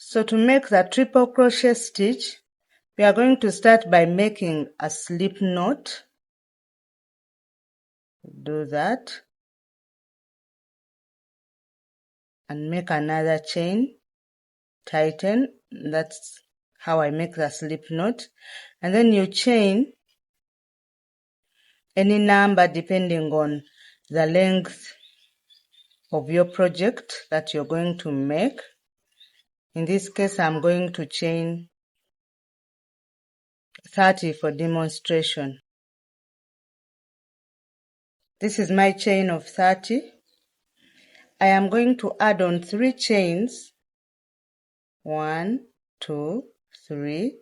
So to make the triple crochet stitch, we are going to start by making a slip knot. Do that and make another chain, tighten. That's how I make the slip knot. And then you chain any number depending on the length of your project that you're going to make. In this case, I'm going to chain 30 for demonstration. This is my chain of 30. I am going to add on 3 chains. 1, 2, 3.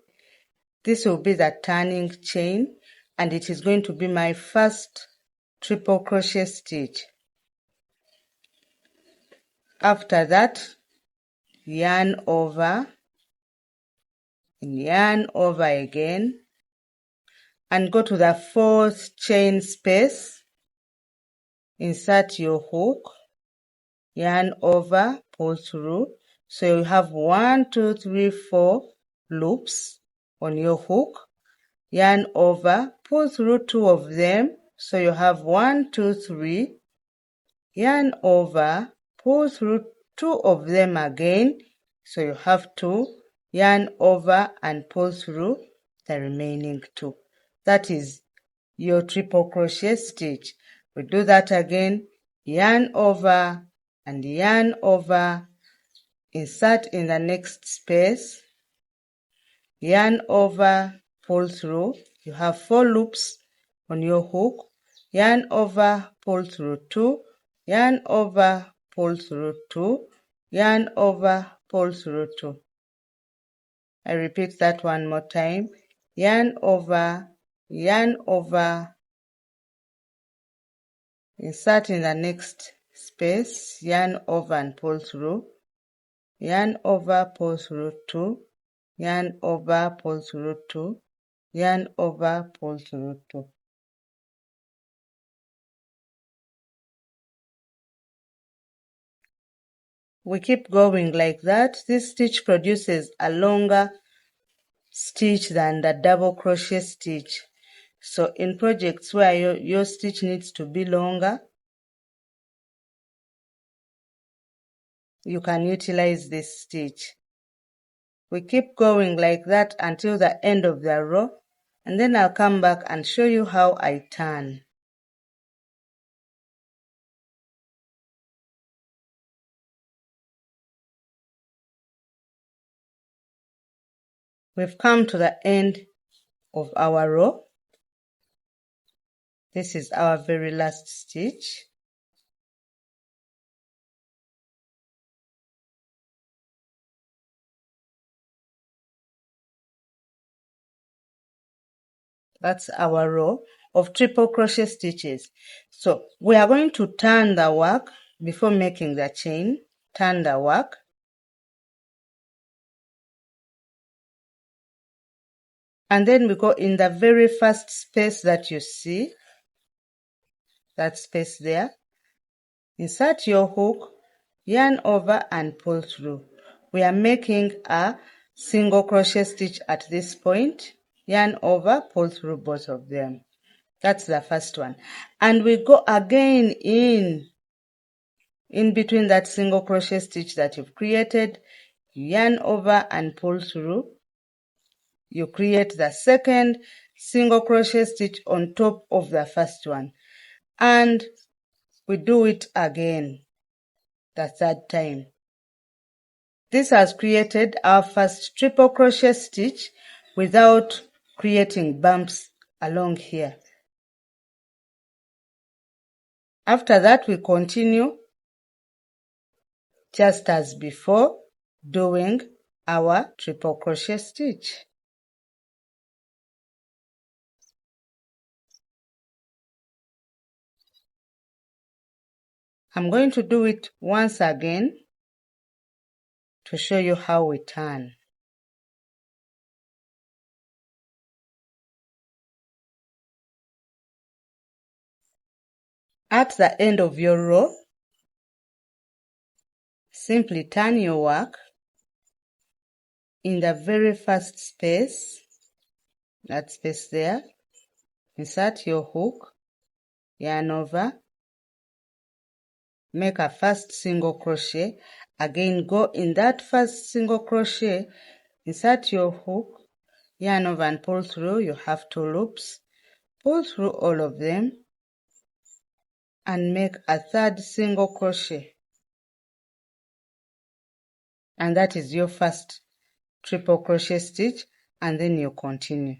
This will be the turning chain, and it is going to be my first triple crochet stitch. After that, yarn over and yarn over again, and go to the 4th chain space. Insert your hook, yarn over, pull through. So you have 1, 2, 3, 4 loops on your hook. Yarn over, pull through 2 of them. So you have 1, 2, 3. Yarn over, pull through 2 of them again. So you have 2. Yarn over and pull through the remaining 2. That is your triple crochet stitch. We do that again. Yarn over and yarn over. Insert in the next space. Yarn over, pull through. You have 4 loops on your hook. Yarn over, pull through 2. Yarn over, pull through 2. Yarn over, pull through 2. I repeat that one more time. Yarn over, insert in the next space, yarn over and pull through. Yarn over, pull through 2. Yarn over, pull through 2. Yarn over, pull through 2. We keep going like that. This stitch produces a longer stitch than the double crochet stitch. So in projects where your stitch needs to be longer, you can utilize this stitch. We keep going like that until the end of the row, and then I'll come back and show you how I turn. We've come to the end of our row. This is our very last stitch. That's our row of triple crochet stitches. So we are going to turn the work before making the chain. Turn the work. And then we go in the very first space that you see. That space there. Insert your hook, yarn over and pull through. We are making a single crochet stitch at this point. Yarn over, pull through both of them. That's the first one. And we go again in between that single crochet stitch that you've created. You yarn over and pull through. You create the second single crochet stitch on top of the first one. And we do it again the third time. This has created our first triple crochet stitch without creating bumps along here. After that, we continue just as before, doing our triple crochet stitch. I'm going to do it once again to show you how we turn. At the end of your row, simply turn your work in the very first space, that space there, insert your hook, yarn over, make a first single crochet, again go in that first single crochet, insert your hook, yarn over and pull through. You have 2 loops, pull through all of them and make a third single crochet, and that is your first triple crochet stitch, and then you continue.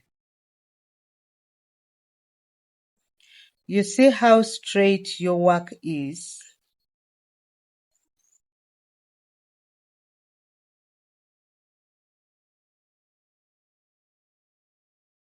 You see how straight your work is.